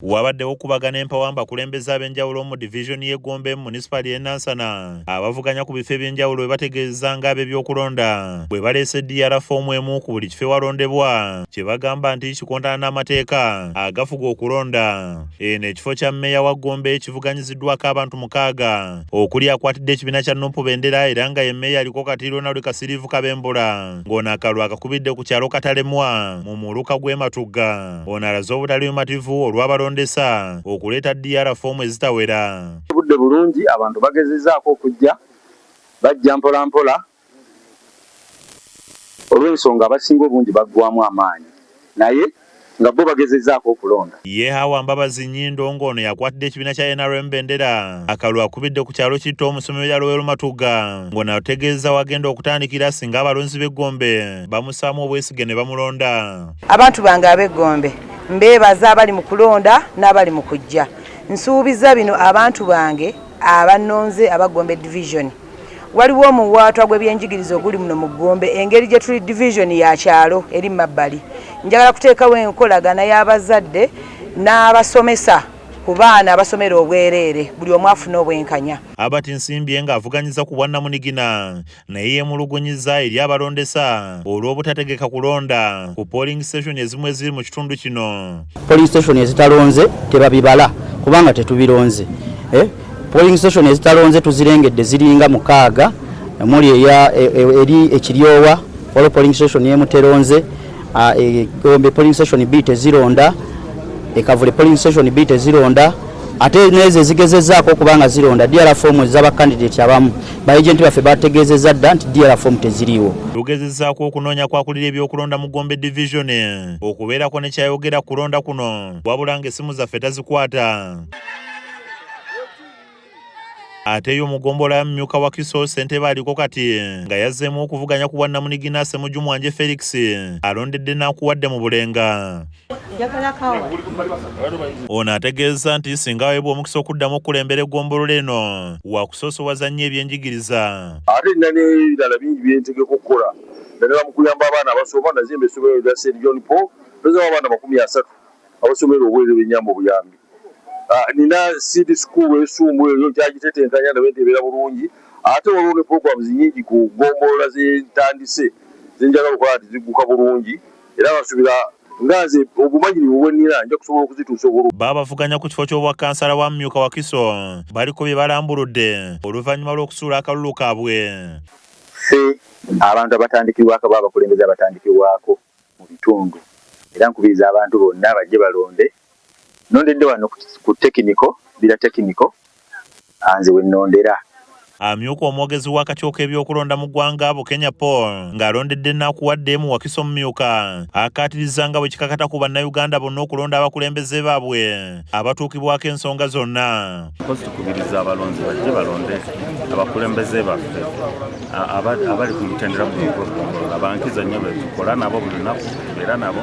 Wabaddewo okubagana empawamba abakulembeze ab'enjawulo mu division y'e Gombe mu municipality y'e Nansana abavuganya ku bifo eby'enjawulo bwe bategeeza ng'ab'ebyokulonda bwe baleese DR foomu emu ku buli kifo ewalondebwa kye bagamba nti kikontana n'amateeka agafuga okulonda. Eno ekifo kya mmeeya wa Gombe kivuganyiziddwako abantu 6 okuli akwatidde ekibiina kya Nuupu Bendera era nga ye mmeeya aliko kati Ronald Kasirivu Kabembula ng'ono akalulu akakubidde ku kyalo Katalemwa mu muluka gw'e Matugga. Ono alaze obutali bumativu olw'abalondesa okuleeta DR foomu ezitawera. Budde bulungi abantu bagezezzaako okujja bajja mpola mpola olw'ensonga abasinga obungi baggwamu amaanyi naye nga bo bagezezzaako okulonda. Ye Hawa Mbabazi Nnyindo ng'ono yakwatidde ekibiina kya NRM Bendera akalulu akubidde ku kyalo Kitto mu ssomero lya Lowero Matugga ng'ono ategeeza wagenda okutandikira singa abalonzi b'e Gombe bamusaamu obwesige ne bamulonda. Abantu bange ab'e Gombe mbeebaza abali mu kulonda n'abali mu kujja. Nsuubiza bino abantu bange abannonze aba Gombe division. Waliwo omuwaatwa gw'ebyenjigiriza oguli muno mu Gombe engeri gye tuli division ya kyalo eri mabbali. Njagala kuteekawo enkolagana y'abazadde n'abasomesa ku baana abasomera obwereere buli omu afuna obwenkanya. Albert Nsimbye ng'avuganyiza ku bwannamunigina naye yeemulugunyiza eri abalondesa olw'obutategeka kulonda ku polling station ezimu eziri mu kitundu kino. Polling station ezitalonze tebabibala kubanga tetubironze. Polling station ezitalonze tuzirengedde ziringa 6 muli eri ekiryowa waliwo polling station y'emuteronze Gombe polling station B tezironda Kavule polling station B tezironda ate neze zigezezzaako kubanga zironda DR form z'aba candidate abamu ba agent baffe bategeezezza dda nti DR form teziriiwo. Tugezezzaako okunoonya kwakulira ebyokulonda mu Gombe division okubeerako ne kyayogera kulonda kuno wabula ng'essimu zaffe tazikwata. Ate y'omugombola mmyuka wa Kiso Ssentebe aliko kati nga yazzeemu okuvuganya ku bwannamunigina Ssemujju Mwanje Felix alondedde n'akuwadde mu Bulenga. Ono ategeeza nti singa aweebwa omukisa okuddamu okulembera eggombolola eno wakusoosowaza nnyo ebyenjigiriza. Ate nina n'ebirala bingi bye ntegeka okukola naddala mu kuyamba abaana abasoma nazimba essomero lya St. John Paul peza abaana 30 abasomera obwereere bw'ennyamba obuyambi. Nina seed school esumbu eyo kyagitetenkanya nawe ntebeera bulungi ate waliwo ne programs nyingi ku ggombolola zentandise zenjagala okukola ati zigguka bulungi era basuubira ngaze obumanyirivu bwennina nja kusobola okuzituusa obulungi. Baabavuganya ku kifo ky'obwakansala wa mmyuka wa Kiso baliko bye balambuludde oluvannyuma lw'okusuula akalulu kaabwe. Ffe abantu abatandikibwako baabakulembeze abatandikibwako mu bitundu era nkubiriza abantu bonna bajje balonde. Nondedde wano ku tekiniko bila tekiniko anze wennondera. Amyuka omwogezi w'akakiiko ebyokulonda mu ggwanga Bukenya Paul ng'alondedde n'akuwadde mu Wakiso mmyuka akaatiriza nga bwe kikakata ku bannayuganda bonna okulonda abakulembeze baabwe abatuukibwako ensonga zonna. Tukubiriza abalonzi bajje balonde abakulembeze baffe abali ku mutendera abankiza nnyo be tukola nabo buli lunaku era nabo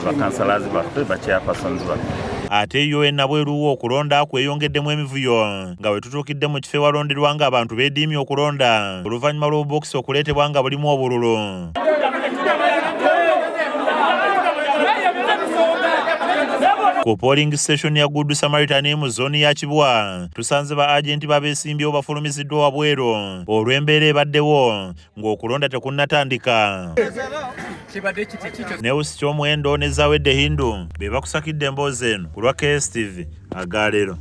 bakansalazi baffe bakyapasons baffe. Ate yo enabweruwo okulonda kweyongeddemu emivuyo nga bwe tutuukidde mu kifo ewalonderwa nga abantu beediimye okulonda oluvannyuma lw'obubokisi okuleetebwa nga bulimu obululu. Ku polling station ya Good Samaritan mu zooni ya Kibwa tusanze ba agenti babeesimbyewo bafulumiziddwa wabweru olw'embeera ebaddewo ng'okulonda tekunnatandika. Neusi Kyomwendo ne Zawedde Hindu be bakusakidde emboozi eno ku lwa KSTV Agaleero.